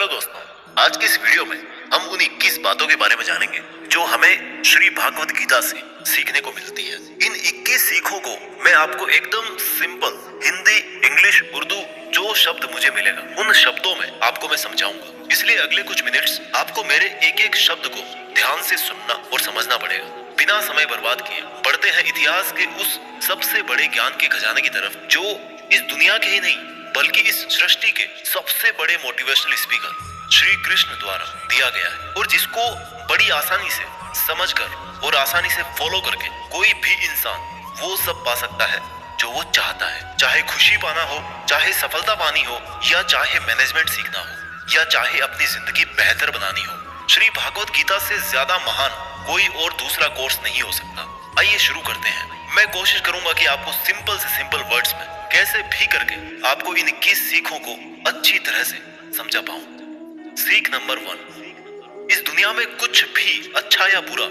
Hello दोस्तों, आज की इस वीडियो में हम उन 21 बातों के बारे में जानेंगे जो हमें श्री भागवत गीता से सीखने को मिलती है। इन 21 सीखों को मैं आपको एकदम सिंपल हिंदी, इंग्लिश, उर्दू जो शब्द मुझे मिलेगा उन शब्दों में आपको मैं समझाऊंगा। इसलिए अगले कुछ मिनट्स आपको मेरे एक एक शब्द को ध्यान से सुनना और समझना पड़ेगा। बिना समय बर्बाद किए बढ़ते हैं इतिहास के उस सबसे बड़े ज्ञान के खजाने की तरफ जो इस दुनिया के ही नहीं बल्कि इस सृष्टि के सबसे बड़े मोटिवेशनल स्पीकर श्री कृष्ण द्वारा दिया गया है और जिसको बड़ी आसानी से समझकर और आसानी से फॉलो करके कोई भी इंसान वो सब पा सकता है जो वो चाहता है। चाहे खुशी पाना हो, चाहे सफलता पानी हो, या चाहे मैनेजमेंट सीखना हो, या चाहे अपनी जिंदगी बेहतर बनानी हो, श्री भागवत गीता से ज्यादा महान कोई और दूसरा कोर्स नहीं हो सकता। आइए शुरू करते हैं। मैं कोशिश करूंगा कि आपको सिंपल से सिंपल वर्ड्स में कैसे भी करके आपको इन 21 सीखों को अच्छी तरह से समझा पाऊं। सीख नंबर 1, इस दुनिया में कुछ भी अच्छा या बुरा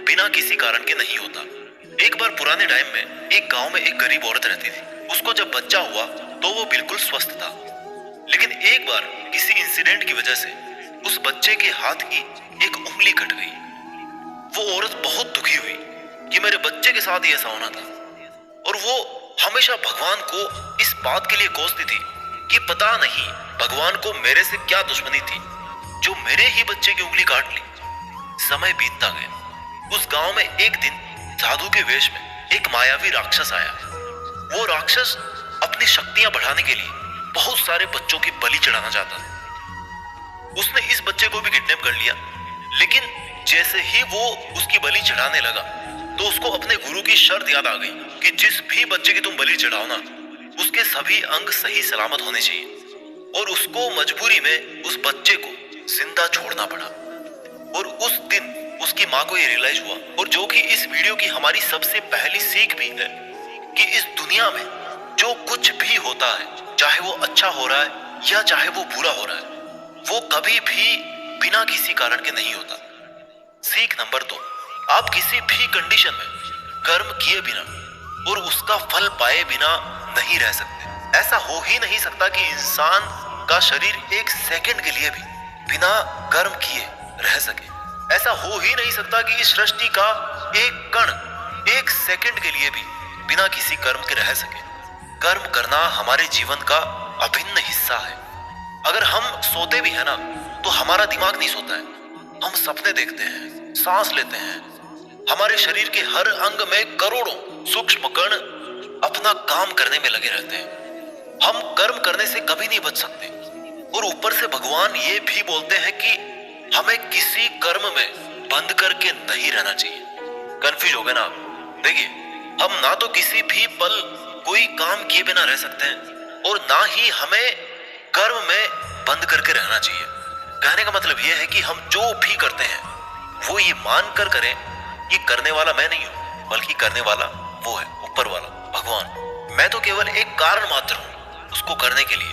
बिना किसी कारण के नहीं होता। एक बार पुराने टाइम में एक गांव में एक गरीब औरत रहती थी। उसको जब बच्चा हुआ तो वो बिल्कुल स्वस्थ था, लेकिन एक बार किसी इंसिडेंट की वजह से उस बच्चे के हाथ की एक उंगली कट गई। वो औरत बहुत दुखी हुई कि मेरे बच्चे के साथ ही ऐसा होना था, और वो हमेशा भगवान को इस बात के लिए कोसती थी कि पता नहीं भगवान को मेरे से क्या दुश्मनी थी जो मेरे ही बच्चे की उंगली काट ली। समय बीतता गया। उस गांव में एक दिन साधु के वेश में एक मायावी राक्षस आया। वो राक्षस अपनी शक्तियां बढ़ाने के लिए बहुत सारे बच्चों की बलि चढ़ाना चाहता था। उसने इस बच्चे को भी किडनैप कर लिया, लेकिन जैसे ही वो उसकी बलि चढ़ाने लगा तो उसको अपने गुरु की शर्त याद आ गई कि जिस भी बच्चे की तुम बलि चढ़ाओ ना, उसके सभी अंग सही सलामत होने चाहिए। और उसको मजबूरी में उस बच्चे को जिंदा छोड़ना पड़ा। और उस दिन उसकी माँ को ये रियलाइज हुआ, और जो कि इस वीडियो की हमारी सबसे पहली सीख भी है, कि इस दुनिया में जो कुछ भी होता है, चाहे वो अच्छा हो रहा है या चाहे वो बुरा हो रहा है, वो कभी भी बिना किसी कारण के नहीं होता। सीख नंबर 2, आप किसी भी कंडीशन में कर्म किए बिना और उसका फल पाए बिना नहीं रह सकते। ऐसा हो ही नहीं सकता कि इंसान का शरीर एक सेकंड के लिए भी बिना कर्म किए रह सके। ऐसा हो ही नहीं सकता कि इस सृष्टि का एक कण एक सेकंड के लिए भी बिना किसी कर्म के रह सके। कर्म करना हमारे जीवन का अभिन्न हिस्सा है। अगर हम सोते भी है ना, तो हमारा दिमाग नहीं सोता है। हम सपने देखते हैं, सांस लेते हैं। हमारे शरीर के हर अंग में करोड़ों सूक्ष्म कण अपना काम करने में लगे रहते हैं। हम कर्म करने से कभी नहीं बच सकते। और ऊपर से भगवान ये भी बोलते हैं कि हमें किसी कर्म में बंद करके नहीं रहना चाहिए। कंफ्यूज हो गए ना आप? देखिए, हम ना तो किसी भी पल कोई काम किए बिना रह सकते हैं और ना ही हमें कर्म में बंद करके रहना चाहिए। कहने का मतलब यह है कि हम जो भी करते हैं वो ये मान कर करें कि करने वाला मैं नहीं हूं, बल्कि करने वाला वो है, ऊपर वाला भगवान। मैं तो केवल एक कारण मात्र हूं उसको करने के लिए।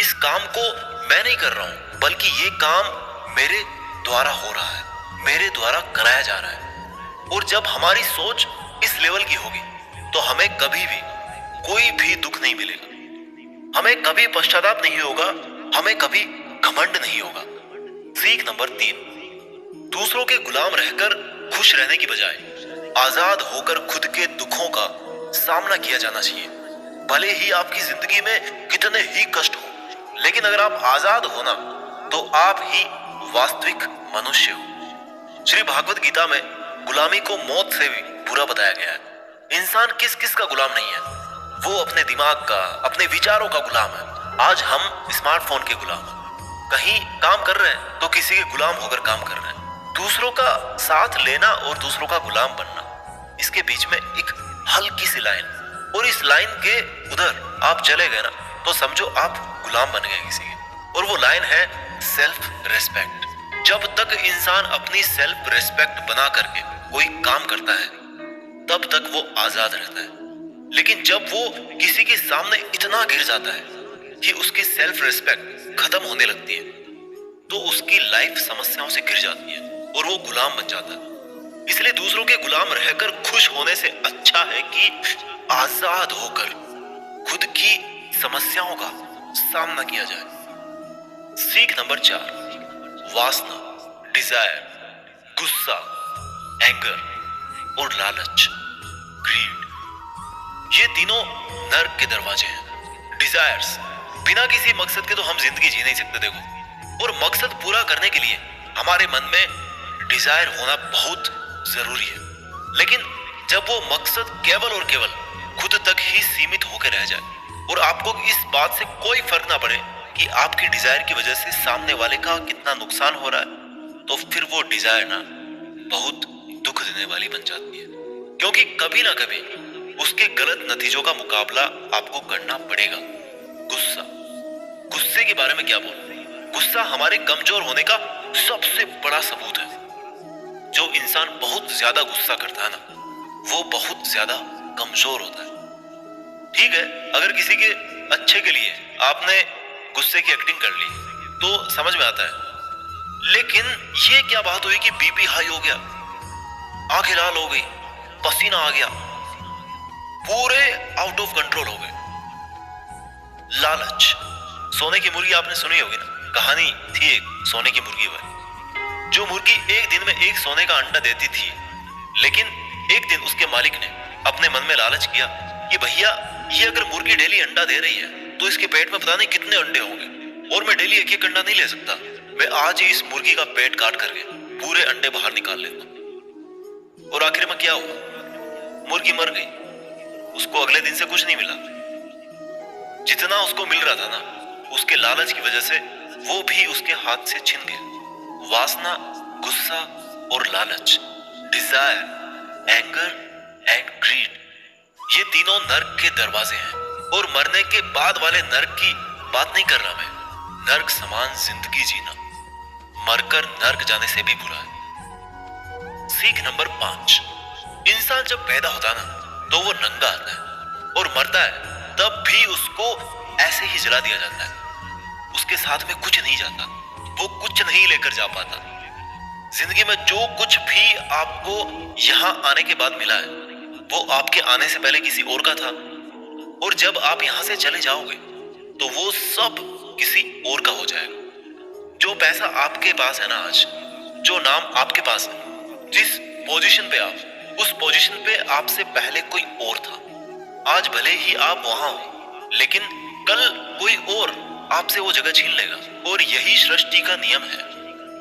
इस काम को मैं नहीं कर रहा हूं, बल्कि ये काम मेरे द्वारा हो रहा है, मेरे द्वारा कराया जा रहा है। और जब हमारी सोच इस लेवल की होगी तो हमें कभी भी कोई भी दुख नहीं मिलेगा, हमें कभी पश्चाताप नहीं होगा, हमें कभी घमंड नहीं होगा। सीख नंबर 3, दूसरों के गुलाम रहकर खुश रहने की बजाय आजाद होकर खुद के दुखों का सामना किया जाना चाहिए। भले ही आपकी जिंदगी में कितने ही कष्ट हो, लेकिन अगर आप आजाद हो ना, तो आप ही वास्तविक मनुष्य हो। श्री भागवत गीता में गुलामी को मौत से भी बुरा बताया गया है। इंसान किस किस का गुलाम नहीं है? वो अपने दिमाग का, अपने विचारों का गुलाम है। आज हम स्मार्टफोन के गुलाम हैं। कहीं काम कर रहे हैं तो किसी के गुलाम होकर काम कर रहे हैं। दूसरों का साथ लेना और दूसरों का गुलाम बनना, इसके बीच में एक हल्की सी लाइन, और इस लाइन के उधर आप चले गए ना, तो समझो आप गुलाम बन गए किसी के। और वो लाइन है सेल्फ रेस्पेक्ट। जब तक इंसान अपनी सेल्फ रेस्पेक्ट बना करके कोई काम करता है, तब तक वो आजाद रहता है। लेकिन जब वो किसी के सामने इतना गिर जाता है कि उसकी सेल्फ रेस्पेक्ट खत्म होने लगती है, तो उसकी लाइफ समस्याओं से घिर जाती है और वो गुलाम बन जाता है। इसलिए दूसरों के गुलाम रहकर खुश होने से अच्छा है कि आजाद होकर खुद की समस्याओं का सामना किया जाए। सीख नंबर 4, वासना, डिजायर, गुस्सा, एंगर और लालच, ग्रीड। ये तीनों नर्क के दरवाजे हैं। डिजायर्स, बिना किसी मकसद के तो हम जिंदगी जी नहीं सकते देखो, और मकसद पूरा करने के लिए हमारे मन में डिजायर होना बहुत जरूरी है। लेकिन जब वो मकसद केवल और केवल खुद तक ही सीमित होकर रह जाए और आपको इस बात से कोई फर्क ना पड़े कि आपकी डिजायर की वजह से सामने वाले का कितना नुकसान हो रहा है, तो फिर वो डिजायर ना बहुत दुख देने वाली बन जाती है, क्योंकि कभी ना कभी उसके गलत नतीजों का मुकाबला आपको करना पड़ेगा। गुस्सा, गुस्से के बारे में क्या बोलूं? गुस्सा हमारे कमजोर होने का सबसे बड़ा सबूत है। जो इंसान बहुत ज्यादा गुस्सा करता है ना, वो बहुत ज्यादा कमजोर होता है। ठीक है, अगर किसी के अच्छे के लिए आपने गुस्से की एक्टिंग कर ली तो समझ में आता है, लेकिन ये क्या बात हुई कि बीपी हाई हो गया, आंखें लाल हो गई, पसीना आ गया, पूरे आउट ऑफ कंट्रोल हो गए। लालच, सोने की मुर्गी आपने सुनी होगी ना, कहानी थी एक सोने की मुर्गी वाली। जो मुर्गी एक दिन में एक सोने का अंडा देती थी, लेकिन एक दिन उसके मालिक ने अपने मन में लालच किया कि भैया ये अगर मुर्गी डेली अंडा दे रही है तो इसके पेट में पता नहीं कितने अंडे होंगे, और मैं डेली एक एक अंडा नहीं ले सकता, मैं आज ही इस मुर्गी का पेट काट करके पूरे अंडे बाहर निकाल लेता। और आखिर में क्या हुआ? मुर्गी मर गई, उसको अगले दिन से कुछ नहीं मिला। जितना उसको मिल रहा था ना, उसके लालच की वजह से वो भी उसके हाथ से छिन गया। वासना, गुस्सा और लालच, डिजायर, एंगर एंड ग्रीड, ये तीनों नर्क के दरवाजे हैं। और मरने के बाद वाले नर्क की बात नहीं कर रहा मैं, नर्क समान जिंदगी जीना मरकर नर्क जाने से भी बुरा है। सीख नंबर 5, इंसान जब पैदा होता है ना तो वो नंगा आता है, और मरता है तब भी उसको ऐसे ही जला दिया जाता है। उसके साथ में कुछ नहीं जाता, वो कुछ नहीं लेकर जा पाता। जिंदगी में जो कुछ भी आपको यहाँ आने के बाद मिला है, वो आपके आने से पहले किसी और का था, और जब आप यहाँ से चले जाओगे तो वो सब किसी और का हो जाएगा। जो पैसा आपके पास है ना आज, जो नाम आपके पास है, जिस पोजीशन पे आप, उस पोजीशन पे आपसे पहले कोई और था। आज भले ही आप वहां हो, लेकिन कल कोई और आपसे वो जगह छीन लेगा, और यही सृष्टि का नियम है।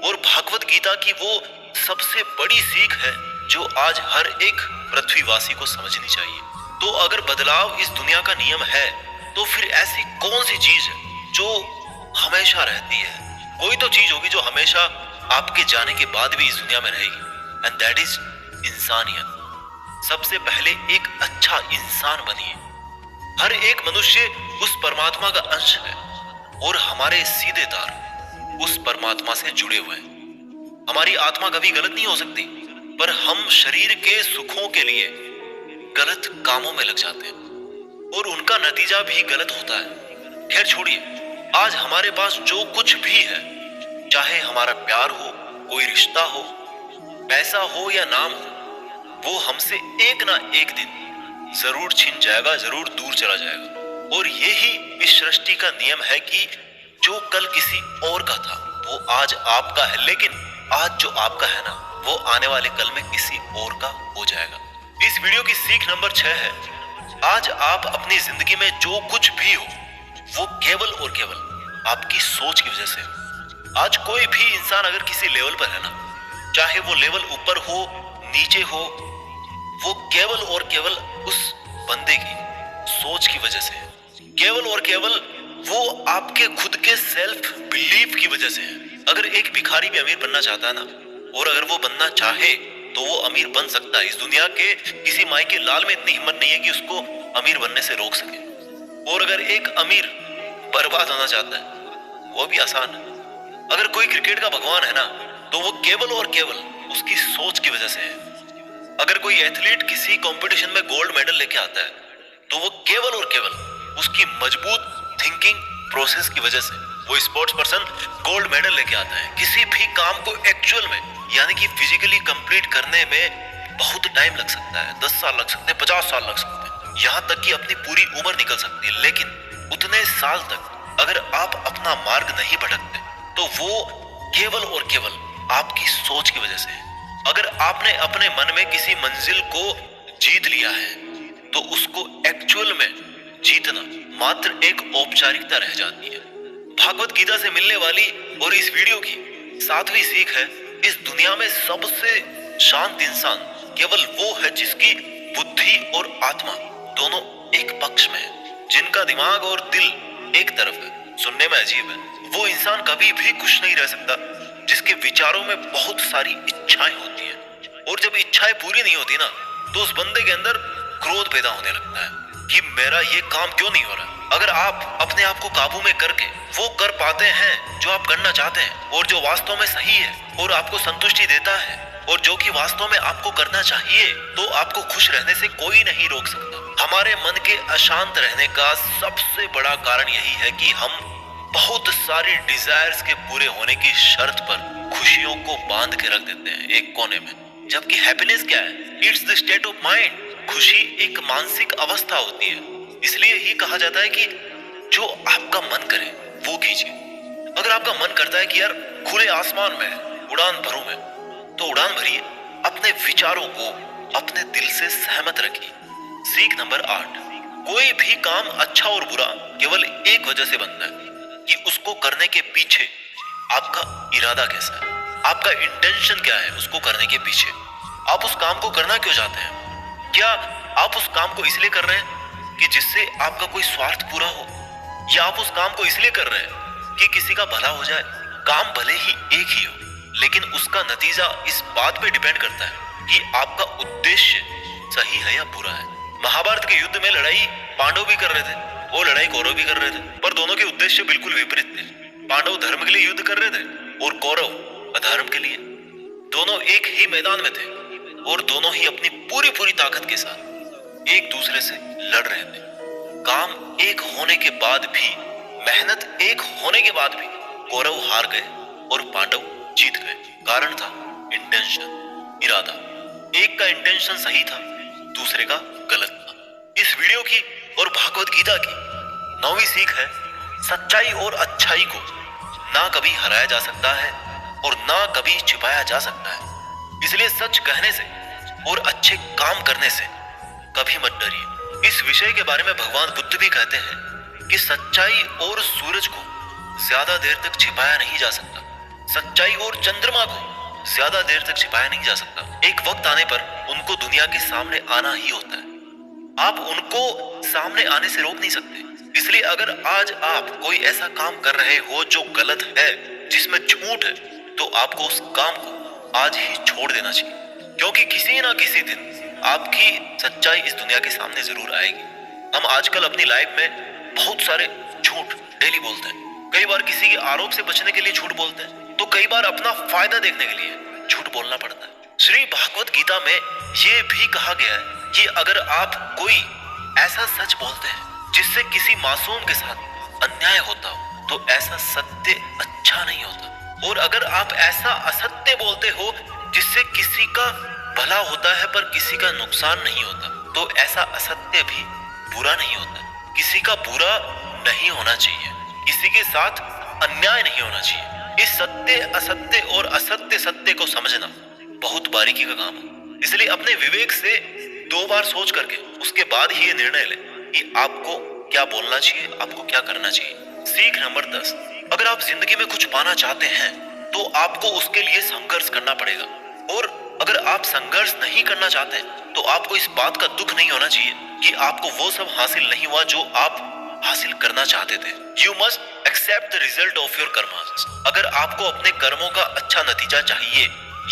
और भागवत गीता की वो सबसे बड़ी सीख है जो आज हर एक पृथ्वीवासी को समझनी चाहिए। तो अगर बदलाव इस दुनिया का नियम है, तो फिर ऐसी कौन सी चीज है जो हमेशा रहती है? कोई तो चीज होगी जो हमेशा आपके जाने के बाद भी इस दुनिया में रहेगी, एंड दैट इज इंसानियत। सबसे पहले एक अच्छा इंसान बनिए। हर एक मनुष्य उस परमात्मा का अंश है, और हमारे सीधे तार उस परमात्मा से जुड़े हुए हैं। हमारी आत्मा कभी गलत नहीं हो सकती, पर हम शरीर के सुखों के लिए गलत कामों में लग जाते हैं, और उनका नतीजा भी गलत होता है। खैर छोड़िए, आज हमारे पास जो कुछ भी है, चाहे हमारा प्यार हो, कोई रिश्ता हो, पैसा हो या नाम हो, वो हमसे एक ना एक दिन जरूर छिन जाएगा, जरूर दूर चला जाएगा। और यही इस सृष्टि का नियम है कि जो कल किसी और का था वो आज आपका है, लेकिन आज जो आपका है ना, वो आने वाले कल में किसी और का हो जाएगा। इस वीडियो की सीख नंबर 6 है, आज आप अपनी जिंदगी में जो कुछ भी हो, वो केवल और केवल आपकी सोच की वजह से हो। आज कोई भी इंसान अगर किसी लेवल पर है ना, चाहे वो लेवल ऊपर हो, नीचे हो, वो केवल और केवल उस बंदे की सोच की वजह से है। केवल और केवल वो आपके खुद के सेल्फ बिलीफ की वजह से है। अगर एक भिखारी भी अमीर बनना चाहता है ना, और अगर वो बनना चाहे तो वो अमीर बन सकता है। इस दुनिया के किसी माई के लाल में इतनी हिम्मत नहीं है कि उसको अमीर बनने से रोक सके। और अगर एक अमीर बर्बाद होना चाहता है, वो भी आसान है। अगर कोई क्रिकेट का भगवान है ना, तो वो केवल और केवल उसकी सोच की वजह से है। अगर कोई एथलीट किसी कंपटीशन में गोल्ड मेडल लेके आता है, तो वो केवल और केवल उसकी मजबूत थिंकिंग प्रोसेस की वजह से वो स्पोर्ट्स पर्सन गोल्ड मेडल लेके आता है। किसी भी काम को एक्चुअल में, यानी कि फिजिकली कंप्लीट करने में बहुत टाइम लग सकता है। 10 साल लग सकते हैं, 50 साल लग सकते हैं, यहाँ तक कि अपनी पूरी उम्र निकल सकती है। लेकिन उतने साल तक अगर आप अपना मार्ग नहीं भटकते, वो केवल और केवल आपकी सोच की वजह से है। अगर आपने अपने मन में किसी मंजिल को जीत लिया है तो उसको एक्चुअल में जीतना मात्र एक औपचारिकता रह जाती है। भागवत गीता से मिलने वाली और इस वीडियो की 7वीं सीख है, इस दुनिया में सबसे शांत इंसान केवल वो है जिसकी बुद्धि और आत्मा दोनों एक पक्ष में है, जिनका दिमाग और दिल एक तरफ है। सुनने में अजीब है, वो इंसान कभी भी खुश नहीं रह सकता जिसके विचारों में बहुत सारी इच्छाएं होती हैं, और जब इच्छाएं पूरी नहीं होती ना तो उस बंदे के अंदर क्रोध पैदा होने लगता है कि मेरा ये काम क्यों नहीं हो रहा। अगर आप अपने आप को काबू में करके वो कर पाते हैं जो आप करना चाहते हैं और जो वास्तव में सही है और आपको संतुष्टि देता है और जो कि वास्तव में आपको करना चाहिए, तो आपको खुश रहने से कोई नहीं रोक सकता। हमारे मन के अशांत रहने का सबसे बड़ा कारण यही है कि हम बहुत सारी डिजायर्स के पूरे होने की शर्त पर खुशियों को बांध के रख देते हैं एक कोने में। जबकि हैप्पीनेस क्या है? It's the state of mind. खुशी एक मानसिक अवस्था होती है। इसलिए ही कहा जाता है कि जो आपका मन करे वो कीजिए। अगर आपका मन करता है कि यार खुले आसमान में उड़ान भरूं मैं, तो उड़ान भरिए। अपने विचारों को अपने दिल से सहमत रखिए। सीख नंबर 8, कोई भी काम अच्छा और बुरा केवल एक वजह से बनता है कि उसको करने के पीछे आपका इरादा कैसा है, आपका इंटेंशन क्या है। उसको करने के पीछे आप उस काम को करना क्यों चाहते हैं? क्या आप उस काम को इसलिए कर रहे हैं कि जिससे आपका कोई स्वार्थ पूरा हो, या आप उस काम को इसलिए कर रहे हैं कि किसी का भला हो जाए? काम भले ही एक ही हो, लेकिन उसका नतीजा इस बात पे डिपेंड करता है कि आपका उद्देश्य सही है या बुरा है। महाभारत के युद्ध में लड़ाई पांडव भी कर रहे थे और लड़ाई कौरव भी कर रहे थे, पर दोनों के उद्देश्य बिल्कुल विपरीत थे। पांडव धर्म के लिए युद्ध कर रहे थे और कौरव अधर्म के लिए। दोनों एक ही मैदान में थे और दोनों ही अपनी पूरी ताकत के साथ एक दूसरे से लड़ रहे थे। काम एक होने के बाद भी, मेहनत एक होने के बाद भी कौरव हार गए और पांडव जीत गए। कारण था इंटेंशन, इरादा। एक का इंटेंशन सही था, दूसरे का गलत था। इस वीडियो की और भागवत गीता की 9वीं सीख है, सच्चाई और अच्छाई को ना कभी हराया जा सकता है और ना कभी छिपाया जा सकता है। इसलिए सच कहने से और अच्छे काम करने से कभी मत डरिए। इस विषय के बारे में भगवान बुद्ध भी कहते हैं कि सच्चाई और सूरज को ज्यादा देर तक छिपाया नहीं जा सकता, सच्चाई और चंद्रमा को ज्यादा देर तक छिपाया नहीं जा सकता। एक वक्त आने पर उनको दुनिया के सामने आना ही होता है। आप उनको सामने आने से रोक नहीं सकते। इसलिए अगर आज आप कोई ऐसा काम कर रहे हो जो गलत है, जिसमें झूठ है, तो आपको उस काम को आज ही छोड़ देना चाहिए, क्योंकि किसी ना किसी दिन आपकी सच्चाई इस दुनिया के सामने जरूर आएगी। हम आजकल अपनी लाइफ में बहुत सारे झूठ डेली बोलते हैं। कई बार किसी के आरोप से बचने के लिए झूठ बोलते हैं, तो कई बार अपना फायदा देखने के लिए झूठ बोलना पड़ता है। श्री भागवत गीता में ये भी कहा गया है कि अगर आप कोई ऐसा सच बोलते हैं जिससे किसी मासूम के साथ अन्याय होता हो, तो ऐसा सत्य अच्छा नहीं होता। और अगर आप ऐसा असत्य बोलते हो जिससे किसी का भला होता है पर किसी का नुकसान नहीं होता, तो ऐसा असत्य भी बुरा नहीं होता। किसी का बुरा नहीं होना चाहिए, किसी के साथ अन्याय नहीं होना चाहिए। इस सत्य असत्य और असत्य सत्य को समझना बहुत बारीकी का काम है। इसलिए अपने विवेक से 2 बार सोच करके उसके बाद ही ये निर्णय लें कि आपको क्या बोलना चाहिए, आपको क्या करना चाहिए। सीख नंबर 10, अगर आप जिंदगी में कुछ पाना चाहते हैं तो आपको उसके लिए संघर्ष करना पड़ेगा, और अगर आप संघर्ष नहीं करना चाहते तो आपको इस बात का दुख नहीं होना चाहिए कि आपको वो सब हासिल नहीं हुआ जो आप हासिल करना चाहते थे। You must accept the result of your karmas. अगर आपको अपने कर्मों का अच्छा नतीजा चाहिए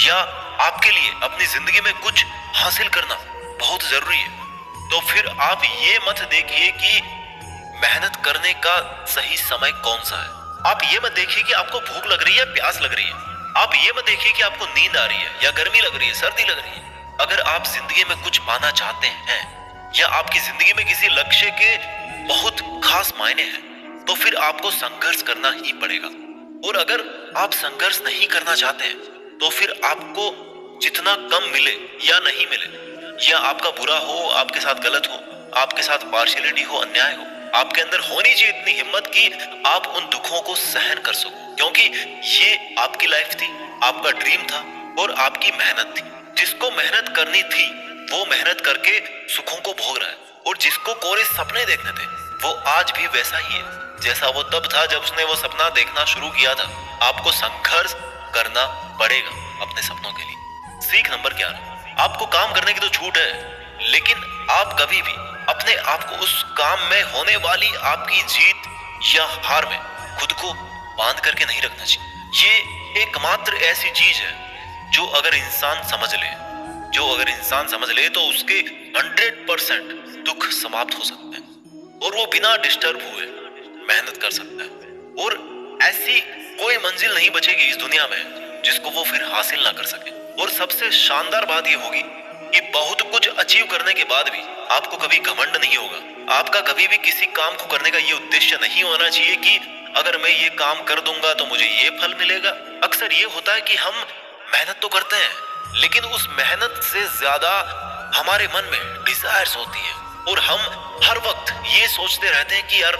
या आपके लिए अपनी जिंदगी में कुछ हासिल करना बहुत जरूरी है, तो फिर आप ये मत देखिए कि मेहनत करने का सही समय कौन सा है। आप ये मत देखिए कि आपको भूख लग रही है, प्यास लग रही है। आप ये मत देखिए कि आपको नींद आ रही है या गर्मी लग रही है, सर्दी लग रही है। अगर आप जिंदगी में कुछ पाना चाहते हैं या आपकी जिंदगी में किसी लक्ष्य के बहुत खास मायने हैं, तो फिर आपको संघर्ष करना ही पड़ेगा। और अगर आप संघर्ष नहीं करना चाहते हैं, तो फिर आपको जितना कम मिले या नहीं मिले, या आपका बुरा हो, आपके साथ गलत हो, आपके साथ पार्शियलिटी हो, अन्याय हो, आपके अंदर होनी चाहिए इतनी हिम्मत कि आप उन दुखों को सहन कर सको। क्योंकि ये आपकी लाइफ थी, आपका ड्रीम था और आपकी मेहनत थी। जिसको मेहनत करनी थी वो मेहनत करके सुखों को भोग रहा है, और जिसको कोरे सपने देखने थे वो आज भी वैसा ही है जैसा वो तब था जब उसने वो सपना देखना शुरू किया था। आपको संघर्ष करना पड़ेगा अपने सपनों के लिए। सीख नंबर 11, आपको काम करने की तो छूट है, लेकिन आप कभी भी अपने आप को उस काम में होने वाली आपकी जीत या हार में खुद को बांध करके नहीं रखना चाहिए। ये एकमात्र ऐसी चीज है जो अगर इंसान समझ ले तो उसके 100% दुख समाप्त हो सकते हैं और वो बिना डिस्टर्ब हुए मेहनत कर सकता है, और ऐसी कोई मंजिल नहीं बचेगी इस दुनिया में जिसको वो फिर हासिल ना कर सके। और सबसे शानदार बात ये होगी कि बहुत कुछ अचीव करने के बाद भी आपको कभी घमंड नहीं होगा। आपका कभी भी किसी काम को करने का ये उद्देश्य नहीं होना चाहिए कि अगर मैं ये काम कर दूंगा तो मुझे ये फल मिलेगा। अक्सर ये होता है कि हम मेहनत तो करते हैं, लेकिन उस मेहनत से ज्यादा हमारे मन में डिजायर्स होती है, और हम हर वक्त ये सोचते रहते हैं कि यार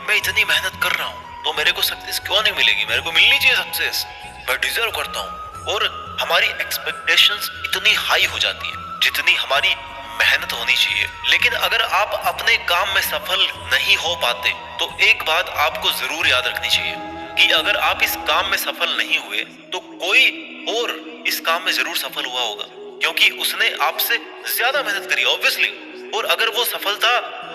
मैं इतनी मेहनत कर रहा हूँ तो मेरे को सक्सेस क्यों नहीं मिलेगी, मेरे को मिलनी चाहिए सक्सेस, मैं डिजर्व करता हूँ। और हमारी एक्सपेक्टेशंस इतनी हाई हो जाती है जितनी हमारी मेहनत होनी चाहिए। लेकिन अगर आप अपने काम में सफल नहीं हो पाते तो एक बात आपको जरूर याद रखनी चाहिए कि अगर आप इस काम में सफल नहीं हुए तो कोई और इस काम में जरूर सफल हुआ होगा, क्योंकि उसने आपसे ज्यादा मेहनत करी ऑब्वियसली। और अगर वो सफलता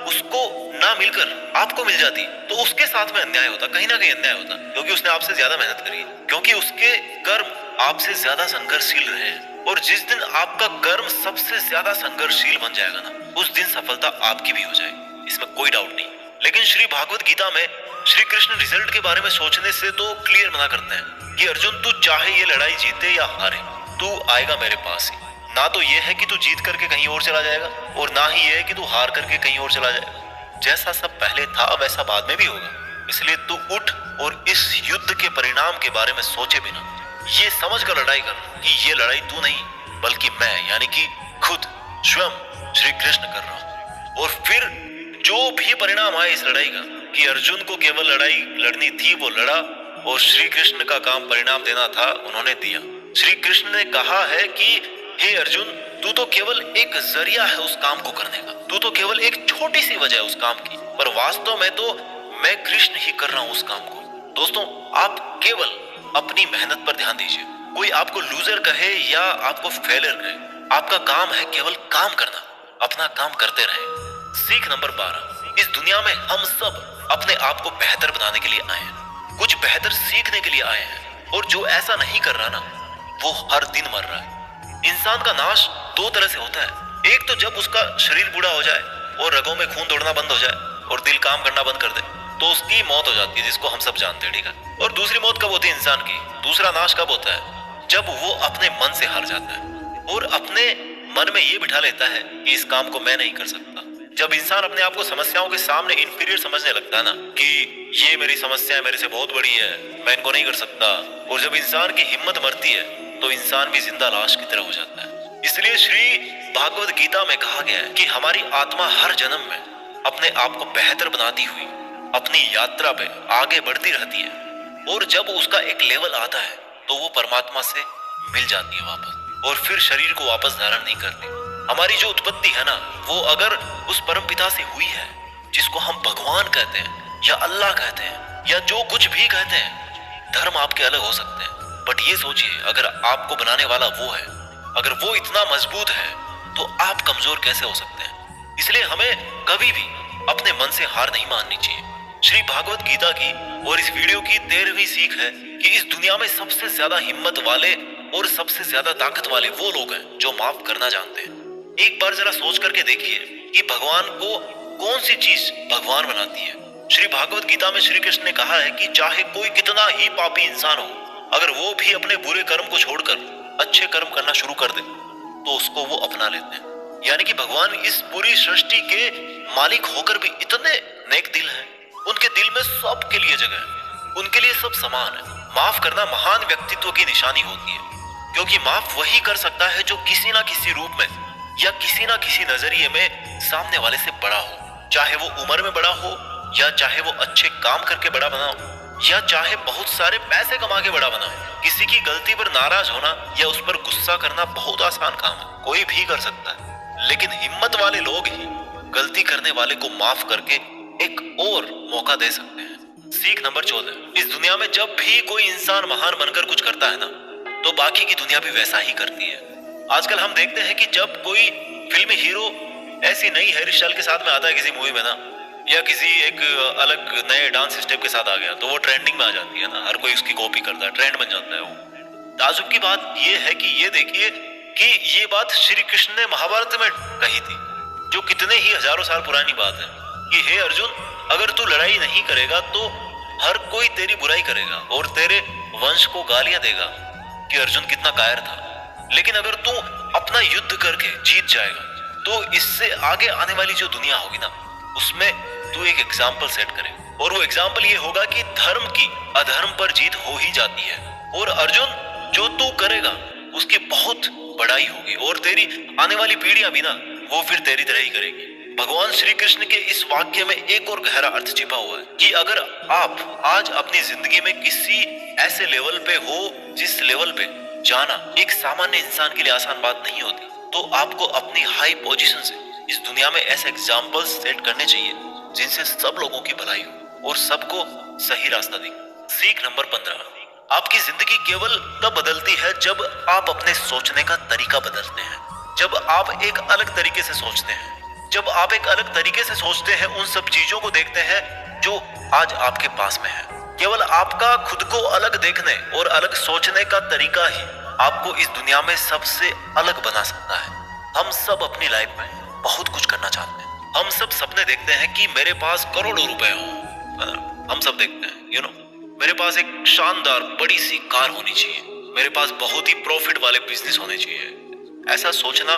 उसको ना मिलकर आपको मिल जाती तो उसके साथ में अन्याय होता, कहीं ना कहीं अन्याय होता, क्योंकि उसने आपसे ज्यादा मेहनत करी, क्योंकि उसके कर्म आपसे ज्यादा संघर्षशील रहे हैं। और जिस दिन आपका कर्म सबसे ज्यादा संघर्षशील बन जाएगा ना, उस दिन सफलता आपकी भी हो जाएगी, इसमें कोई डाउट नहीं। लेकिन श्री भागवत गीता में श्री कृष्ण रिजल्ट के बारे में सोचने से तो क्लियर मना करते हैं कि अर्जुन तू चाहे ये लड़ाई जीते या हारे, तू आएगा मेरे पास ही। ना तो ये है कि तू जीत करके कहीं और चला जाएगा, और ना ही ये है कि तू हार करके कहीं और चला जाएगा। जैसा सब पहले था वैसा बाद में भी होगा। इसलिए तू उठ और इस युद्ध के परिणाम के बारे में सोचे बिना ये समझ कर लड़ाई कर कि ये लड़ाई तू नहीं बल्कि मैं, यानी कि खुद स्वयं श्री कृष्ण कर रहा हूं। और फिर जो भी परिणाम आए इस लड़ाई का, कि अर्जुन को केवल लड़ाई लड़नी थी वो लड़ा, और श्री कृष्ण का काम परिणाम देना था उन्होंने दिया। श्री कृष्ण ने कहा है कि हे अर्जुन, तू तो केवल एक जरिया है उस काम को करने का, तू तो केवल एक छोटी सी वजह है उस काम की, पर वास्तव में तो मैं कृष्ण ही कर रहा हूं उस काम को। दोस्तों, आप केवल अपनी मेहनत पर ध्यान दीजिए। कोई आपको लूजर कहे या आपको फेलियर कहे, आपका काम है केवल काम करना, अपना काम करते रहें। सीख नंबर 12, इस दुनिया में हम सब अपने आप को बेहतर बनाने के लिए आए हैं, कुछ बेहतर सीखने के लिए आए हैं, और जो ऐसा नहीं कर रहा ना वो हर दिन मर रहा है। इंसान का नाश दो तरह से होता है, एक तो जब उसका शरीर बूढ़ा हो जाए और रगों में खून दौड़ना बंद हो जाए और दिल काम करना बंद कर दे तो उसकी मौत हो जाती है, जिसको हम सब जानते हैं, ठीक है। और दूसरी मौत कब होती है इंसान की, दूसरा नाश कब होता है, जब वो अपने मन से हार जाता है और अपने मन में ये बिठा लेता है कि इस काम को मैं नहीं कर सकता। जब इंसान अपने आप को समस्याओं के सामने इंफीरियर समझने लगता है ना, कि ये मेरी समस्या मेरे से बहुत बड़ी है, मैं इनको नहीं कर सकता, और जब इंसान की हिम्मत मरती है तो इंसान भी जिंदा लाश की तरह हो जाता है। इसलिए श्री भागवत गीता में कहा गया है कि हमारी आत्मा हर जन्म में अपने आप को बेहतर बनाती हुई अपनी यात्रा पे आगे बढ़ती रहती है, और जब उसका एक लेवल आता है तो वो परमात्मा से मिल जाती है वापस, और फिर शरीर को वापस धारण नहीं करती। हमारी जो उत्पत्ति है ना, वो अगर उस परम पिता से हुई है, जिसको हम भगवान कहते हैं या अल्लाह कहते हैं या जो कुछ भी कहते हैं, धर्म आपके अलग हो सकते हैं, बट ये सोचिए अगर आपको बनाने वाला वो है, अगर वो इतना मजबूत है तो आप कमजोर कैसे हो सकते हैं। इसलिए हमें कभी भी अपने मन से हार नहीं माननी चाहिए। श्री भागवत गीता की और इस वीडियो की 13वीं सीख है कि इस दुनिया में सबसे ज्यादा हिम्मत वाले और सबसे ज्यादा ताकत वाले वो लोग हैं जो माफ करना जानते हैं। एक बार जरा सोच करके देखिए कि भगवान को कौन सी चीज भगवान बनाती है। श्री भागवत गीता में श्री कृष्ण ने कहा है कि चाहे कोई कितना ही पापी इंसान हो, अगर वो भी अपने बुरे कर्म को छोड़कर अच्छे कर्म करना शुरू कर दे तो उसको वो अपना लेते हैं। यानी कि भगवान इस पूरी सृष्टि के मालिक होकर भी इतने नेक दिल हैं, उनके दिल में सबके लिए जगह है, उनके लिए सब समान है। माफ करना महान व्यक्तित्व की निशानी होती है, क्योंकि माफ वही कर सकता है जो किसी ना किसी रूप में या किसी ना किसी नजरिए में सामने वाले से बड़ा हो, चाहे वो उम्र में बड़ा हो या चाहे वो अच्छे काम करके बड़ा बना हो। या चाहे बहुत सारे पैसे कमा के बड़ा बना हो, किसी की गलती पर नाराज होना या उस पर गुस्सा करना बहुत आसान काम है, कोई भी कर सकता है। लेकिन हिम्मत वाले लोग ही गलती करने वाले को माफ करके एक और मौका दे सकते हैं। सीख नंबर 14, इस दुनिया में जब भी कोई इंसान महान बनकर कुछ करता है ना, तो बाकी की दुनिया भी वैसा ही करती है। आजकल हम देखते हैं कि जब कोई फिल्मी हीरो ऐसी नई हेयर स्टाइल के साथ में आता है किसी मूवी में ना, या किसी एक अलग नए डांस स्टेप के साथ आ गया, तो वो ट्रेंडिंग में आ जाती है ना, हर कोई उसकी कॉपी करता है, ट्रेंड बन जाता है वो। ताजुब की बात ये है कि ये देखिए कि ये बात श्री कृष्ण ने महाभारत में कही थी, जो कितने ही हजारों साल पुरानी बात है, कि हे अर्जुन, अगर तू लड़ाई नहीं करेगा तो हर कोई तेरी बुराई करेगा और तेरे वंश को गालियां देगा कि अर्जुन कितना कायर था। लेकिन अगर तू अपना युद्ध करके जीत जाएगा तो इससे आगे आने वाली जो दुनिया होगी ना, उसमें तू एक एग्जाम्पल सेट करे, और वो एग्जाम्पल ये होगा कि धर्म की अधर्म पर जीत हो ही जाती है। और अर्जुन, जो तू करेगा उसकी बहुत बड़ाई होगी और तेरी आने वाली पीढ़ियां भी ना, वो फिर तेरी तरह ही करेगी। भगवान श्री कृष्ण के इस वाक्य में एक और गहरा अर्थ छिपा हुआ है कि अगर आप आज अपनी जिंदगी में किसी ऐसे लेवल पे हो जिस लेवल पे जाना एक सामान्य इंसान के लिए आसान बात नहीं होती, तो आपको अपनी हाई पोजीशन से इस दुनिया में ऐसे एग्जाम्पल्स सेट करने चाहिए जिनसे सब लोगों की भलाई हो और सबको सही रास्ता दिखे। सीख नंबर 15, आपकी जिंदगी केवल तब बदलती है जब आप अपने सोचने का तरीका बदलते हैं, जब आप एक अलग तरीके से सोचते हैं, जब आप एक अलग तरीके से सोचते हैं, उन सब चीजों को देखते हैं जो आज आपके पास में है। केवल आपका खुद को अलग देखने और अलग सोचने का तरीका ही आपको इस दुनिया में सबसे अलग बना सकता है। हम सब अपनी लाइफ में बहुत कुछ करना चाहते हैं, हम सब सपने देखते हैं कि मेरे पास करोड़ों रुपए हो, हम सब देखते हैं मेरे पास एक शानदार बड़ी सी कार होनी चाहिए, मेरे पास बहुत ही प्रॉफिट वाले बिजनेस होने चाहिए। ऐसा सोचना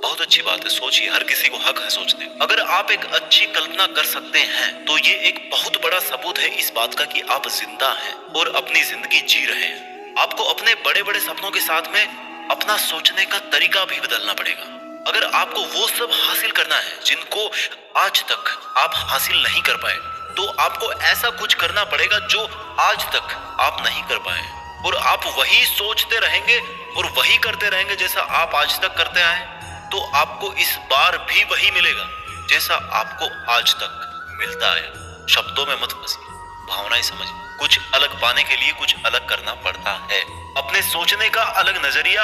बहुत अच्छी बात है, सोचिए, हर किसी को हक है सोचने। अगर आप एक अच्छी कल्पना कर सकते हैं तो ये एक बहुत बड़ा सबूत है इस बात का कि आप जिंदा हैं और अपनी जिंदगी जी रहे हैं। आपको अपने बड़े बड़े सपनों के साथ में अपना सोचने का तरीका भी बदलना पड़ेगा। अगर आपको वो सब हासिल करना है जिनको आज तक आप हासिल नहीं कर पाए, तो आपको ऐसा कुछ करना पड़ेगा जो आज तक आप नहीं कर पाए, और आप वही सोचते रहेंगे और वही करते रहेंगे जैसा आप आज तक करते आए, तो आपको इस बार भी वही मिलेगा जैसा आपको आज तक मिलता है। शब्दों में मत फंसिए, भावनाएं समझिए। कुछ अलग पाने के लिए कुछ अलग करना पड़ता है। अपने सोचने का अलग नजरिया,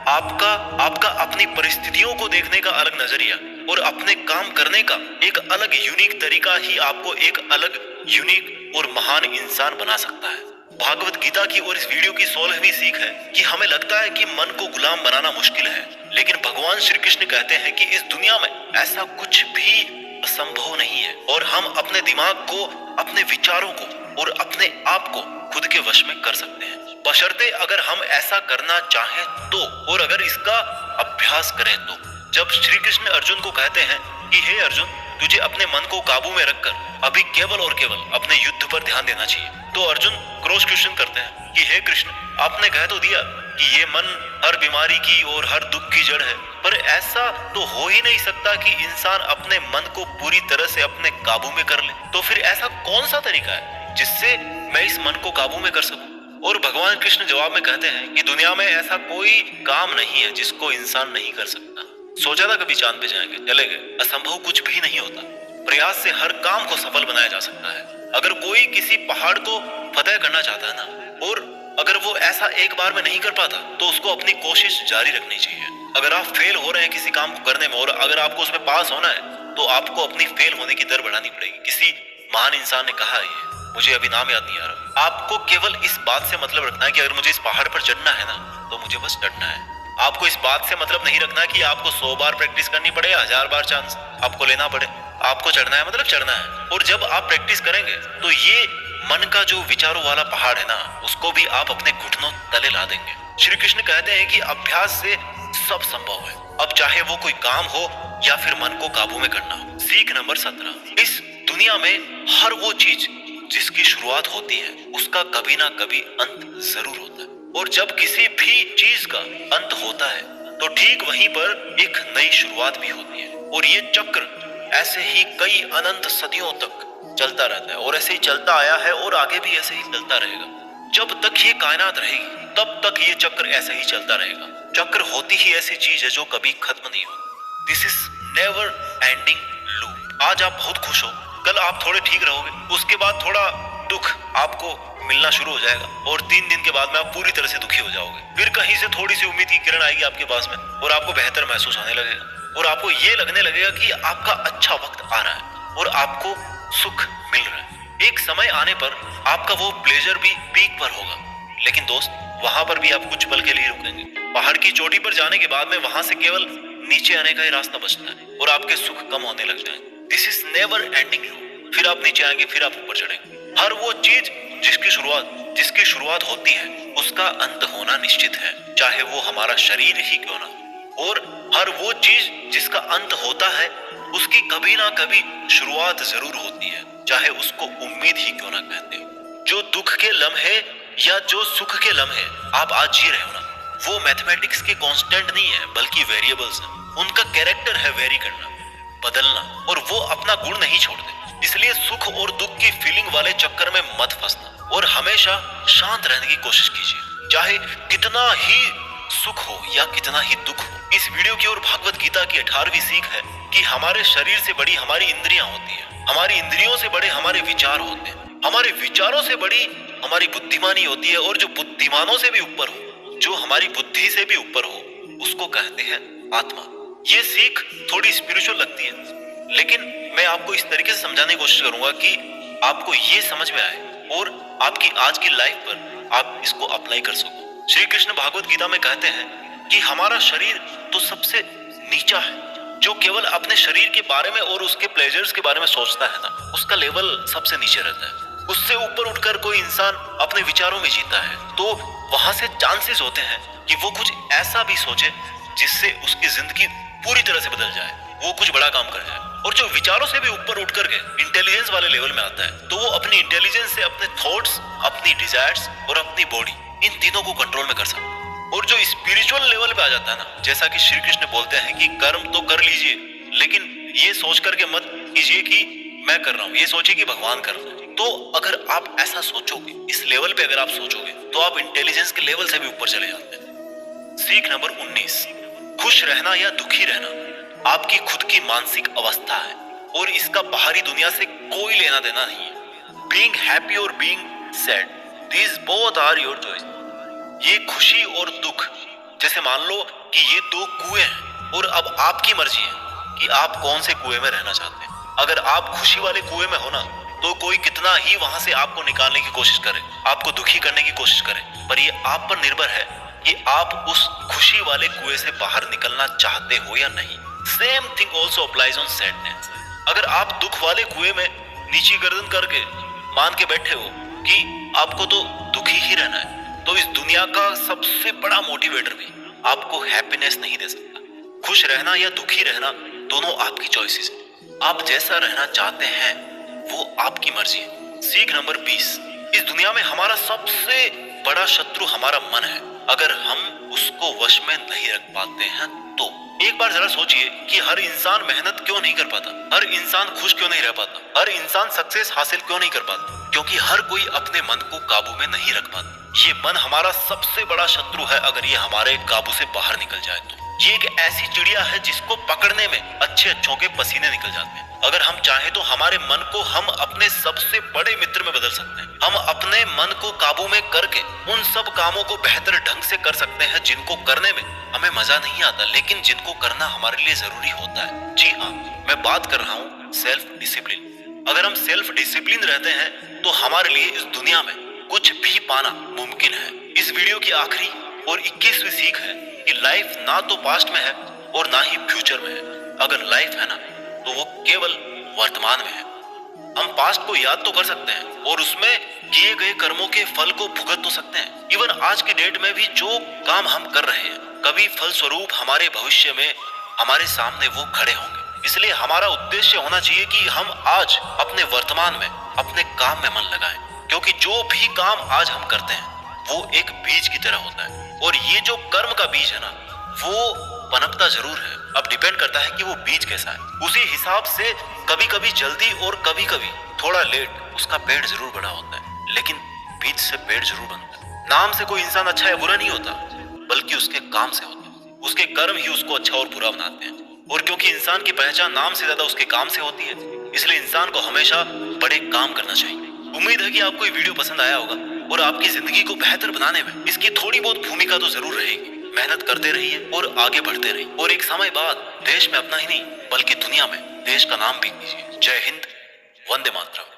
आपका अपनी परिस्थितियों को देखने का अलग नजरिया और अपने काम करने का एक अलग यूनिक तरीका ही आपको एक अलग यूनिक और महान इंसान बना सकता है। भागवत गीता की और इस वीडियो की 16वीं सीख है कि हमें लगता है कि मन को गुलाम बनाना मुश्किल है, लेकिन भगवान श्री कृष्ण कहते हैं कि इस दुनिया में ऐसा कुछ भी असंभव नहीं है, और हम अपने दिमाग को, अपने विचारों को और अपने आप को खुद के वश में कर सकते हैं, बशर्ते अगर हम ऐसा करना चाहें तो, और अगर इसका अभ्यास करें तो। जब श्री कृष्ण अर्जुन को कहते हैं कि हे अर्जुन, तुझे अपने मन को काबू में रखकर अभी केवल और केवल अपने युद्ध पर ध्यान देना चाहिए, तो अर्जुन क्रॉस क्वेश्चन करते हैं कि हे कृष्ण, आपने कह तो दिया कि ये मन हर बीमारी की और हर दुख की जड़ है, पर ऐसा तो हो ही नहीं सकता कि इंसान अपने मन को पूरी तरह से अपने काबू में कर ले। तो फिर ऐसा कौन सा तरीका है जिससे मैं इस मन को काबू में कर सकूं? और भगवान कृष्ण जवाब में कहते हैं कि दुनिया में ऐसा कोई काम नहीं है जिसको इंसान नहीं कर सकता। सोचा था कभी चांद पे जाएंगे, चले गए, असंभव कुछ भी नहीं होता। प्रयास से हर काम को सफल बनाया जा सकता है। अगर कोई किसी पहाड़ को फतेह करना चाहता है ना, और अगर वो ऐसा एक बार में नहीं कर पाता, तो उसको अपनी कोशिश जारी रखनी चाहिए। अगर आप फेल हो रहे हैं किसी काम को करने में और अगर आपको उसमें पास होना है, तो आपको अपनी फेल होने की दर बढ़ानी पड़ेगी। किसी महान इंसान ने कहा है, मुझे अभी नाम याद नहीं आ रहा। आपको केवल इस बात से मतलब रखना है कि अगर मुझे इस पहाड़ पर चढ़ना है ना, तो मुझे बस चढ़ना है। आपको इस बात से मतलब नहीं रखना कि आपको 100 बार प्रैक्टिस करनी पड़े, 1000 बार चांस आपको लेना पड़े। आपको चढ़ना है मतलब चढ़ना है। और जब आप प्रैक्टिस करेंगे तो ये मन का जो विचारों वाला पहाड़ है ना, उसको भी आप अपने घुटनों तले ला देंगे। श्री कृष्ण कहते हैं कि अभ्यास से सब संभव है, अब चाहे वो कोई काम हो या फिर मन को काबू में करना हो। सीख नंबर 17, इस दुनिया में हर वो चीज जिसकी शुरुआत होती है उसका कभी ना कभी अंत जरूर होता है, और जब किसी भी चीज का अंत होता है तो ठीक वहीं पर एक नई शुरुआत भी होती है। और ये चक्र ऐसे ही कई अनंत सदियों तक चलता रहता है और ऐसे ही चलता आया है और आगे भी ऐसे ही चलता रहेगा। जब तक ये कायनात रहेगी तब तक ये चक्र ऐसे ही चलता रहेगा। चक्र होती ही ऐसी चीज है जो कभी खत्म नहीं होगी। This is never ending loop. आज आप बहुत खुश हो, कल आप थोड़े ठीक रहोगे, उसके बाद थोड़ा दुख आपको मिलना शुरू हो जाएगा और 3 दिन के बाद में आप पूरी तरह से दुखी हो जाओगे। फिर कहीं से थोड़ी सी उम्मीद की किरण आएगी आपके पास में और आपको बेहतर महसूस होने लगेगा और आपको ये लगने लगेगा कि आपका अच्छा वक्त आ रहा है और आपको सुख मिल रहा है। एक समय आने पर आपका वो प्लेजर भी पीक पर होगा, लेकिन दोस्त वहां पर भी आप कुछ पल के लिए रुकेंगे। पहाड़ की चोटी पर जाने के बाद में वहां से केवल नीचे आने का ही रास्ता बचता है और आपके सुख कम होने लग जाएंगे। This is never ending loop. फिर आप नीचे आएंगे, फिर आप ऊपर चढ़ेंगे। हर वो चीज जिसकी शुरुआत होती है उसका अंत होना निश्चित है, चाहे वो हमारा शरीर ही क्यों ना। और हर वो चीज जिसका अंत होता है उसकी कभी ना कभी शुरुआत जरूर होती है, चाहे उसको उम्मीद ही क्यों ना कहते हो। जो दुख के लम्हे या जो सुख के लम्हे आप आज जी रहे हो ना, वो मैथमेटिक्स के कांस्टेंट नहीं है बल्कि वेरिएबल्स हैं। उनका कैरेक्टर है वेरी करना, बदलना, और वो अपना गुण नहीं छोड़ते। इसलिए सुख और दुख की फीलिंग वाले चक्कर में मत फंसना और हमेशा शांत रहने की कोशिश कीजिए, चाहे कितना ही सुख हो या कितना ही दुख हो। इस वीडियो की और भागवत गीता की 18वीं सीख है कि हमारे शरीर से बड़ी हमारी इंद्रियां होती हैं, हमारी इंद्रियों से बड़े हमारे विचार होते हैं, हमारे विचारों से बड़ी हमारी बुद्धिमानी होती है, और जो बुद्धिमानों से भी ऊपर हो, जो हमारी बुद्धि से भी ऊपर हो, उसको कहते हैं आत्मा। ये सीख थोड़ी स्पिरिचुअल लगती है, लेकिन मैं आपको इस तरीके से समझाने की कोशिश करूंगा कि आपको ये समझ में आए और आपकी आज की लाइफ पर आप इसको अप्लाई कर सको। श्री कृष्ण भागवत गीता में कहते हैं कि हमारा शरीर तो सबसे नीचा है। जो केवल अपने शरीर के बारे में और उसके प्लेजर्स के बारे में सोचता है ना, उसका लेवल सबसे नीचे रहता है। उससे ऊपर उठकर कोई इंसान अपने विचारों में जीता है तो वहां से चांसेस होते हैं कि वो कुछ ऐसा भी सोचे जिससे उसकी जिंदगी पूरी तरह से बदल जाए, वो कुछ बड़ा काम कर जाए। और जो विचारों से भी ऊपर उठ करके इंटेलिजेंस वाले लेवल में आता है तो वो अपनी इंटेलिजेंस से अपने थॉट्स, अपनी डिजायर्स और अपनी बॉडी, इन तीनों को कंट्रोल में कर सकता है। और जो स्पिरिचुअल लेवल पे आ जाता है ना, जैसा कि श्री कृष्ण बोलते हैं कि कर्म तो कर लीजिए, लेकिन ये सोच करके मत कीजिए कि मैं कर रहा हूँ, ये सोचिए कि भगवान कर रहा है। तो अगर आप ऐसा सोचोगे, इस लेवल पे अगर आप सोचोगे, तो आप इंटेलिजेंस के लेवल से भी ऊपर चले जाते हैं। सीख नंबर 19, खुश रहना या दुखी रहना आपकी खुद की मानसिक अवस्था है और इसका बाहरी दुनिया से कोई लेना देना नहीं है। बीइंग हैप्पी और being sad, these both are your choice. ये खुशी और दुख, जैसे मान लो कि ये 2 कुएं हैं और अब आपकी मर्जी है कि आप कौन से कुएं में रहना चाहते हैं। अगर आप खुशी वाले कुएं में हो ना, तो कोई कितना ही वहां से आपको निकालने की कोशिश करे, आपको दुखी करने की कोशिश करे, पर ये आप पर निर्भर है कि आप उस खुशी वाले कुएं से बाहर निकलना चाहते हो या नहीं। Same thing also applies on sadness. अगर आप दुख वाले कुएं में नीची गर्दन करके मान के बैठे हो कि आपको तो दुखी ही रहना है, तो इस दुनिया का सबसे बड़ा मोटिवेटर भी आपको हैप्पीनेस नहीं दे सकता। खुश रहना या दुखी रहना दोनों आपकी चॉइसेस है। आप जैसा रहना चाहते हैं वो आपकी मर्जी है। सीख नंबर 20, इस दुनिया में हमारा सबसे बड़ा शत्रु हमारा मन है। अगर हम उसको वश में नहीं रख पाते हैं तो एक बार जरा सोचिए कि हर इंसान मेहनत क्यों नहीं कर पाता, हर इंसान खुश क्यों नहीं रह पाता, हर इंसान सक्सेस हासिल क्यों नहीं कर पाता, क्योंकि हर कोई अपने मन को काबू में नहीं रख पाता। ये मन हमारा सबसे बड़ा शत्रु है। अगर ये हमारे काबू से बाहर निकल जाए तो ये एक ऐसी चिड़िया है जिसको पकड़ने में अच्छों के पसीने निकल जाते हैं। अगर हम चाहें तो हमारे मन को हम अपने सबसे बड़े मित्र में बदल सकते हैं। हम अपने मन को काबू में करके उन सब कामों को बेहतर ढंग से कर सकते हैं जिनको करने में हमें मजा नहीं आता, लेकिन जिनको करना हमारे लिए जरूरी होता है। जी हाँ, मैं बात कर रहा हूँ सेल्फ डिसिप्लिन। अगर हम सेल्फ डिसिप्लिन रहते हैं तो हमारे लिए इस दुनिया में कुछ भी पाना मुमकिन है। इस वीडियो की आखिरी और 21वीं सीख है कि लाइफ ना तो पास्ट में है और ना ही फ्यूचर में है। अगर लाइफ है ना, तो वो केवल वर्तमान में है। हम पास्ट को याद तो कर सकते हैं और उसमें किए गए कर्मों के फल को भुगत तो सकते हैं। इवन आज की डेट में भी जो काम हम कर रहे हैं, कभी फल स्वरूप हमारे भविष्य में हमारे सामने वो खड़े होंगे। इसलिए हमारा उद्देश्य होना चाहिए कि हम आज अपने वर्तमान में अपने काम में मन लगाएं, क्योंकि जो भी काम आज हम करते हैं वो एक बीज की तरह होता है। और ये जो कर्म का बीज है ना, वो पनपता जरूर है, अब डिपेंड करता है कि वो बीज कैसा है। उसी हिसाब से कभी कभी जल्दी और कभी कभी थोड़ा लेट उसका पेड़ जरूर बड़ा होता है, लेकिन बीज से पेड़ जरूर बनता है। नाम से कोई इंसान अच्छा या बुरा नहीं होता, बल्कि उसके काम से होता है। उसके कर्म ही उसको अच्छा और बुरा बनाते हैं। और क्योंकि इंसान की पहचान नाम से ज्यादा उसके काम से होती है, इसलिए इंसान को हमेशा बड़े काम करना चाहिए। उम्मीद है कि आपको ये वीडियो पसंद आया होगा और आपकी जिंदगी को बेहतर बनाने में इसकी थोड़ी बहुत भूमिका तो जरूर रहेगी। मेहनत करते रहिए और आगे बढ़ते रहिए, और एक समय बाद देश में अपना ही नहीं बल्कि दुनिया में देश का नाम भी कीजिए। जय हिंद, वंदे मातरम।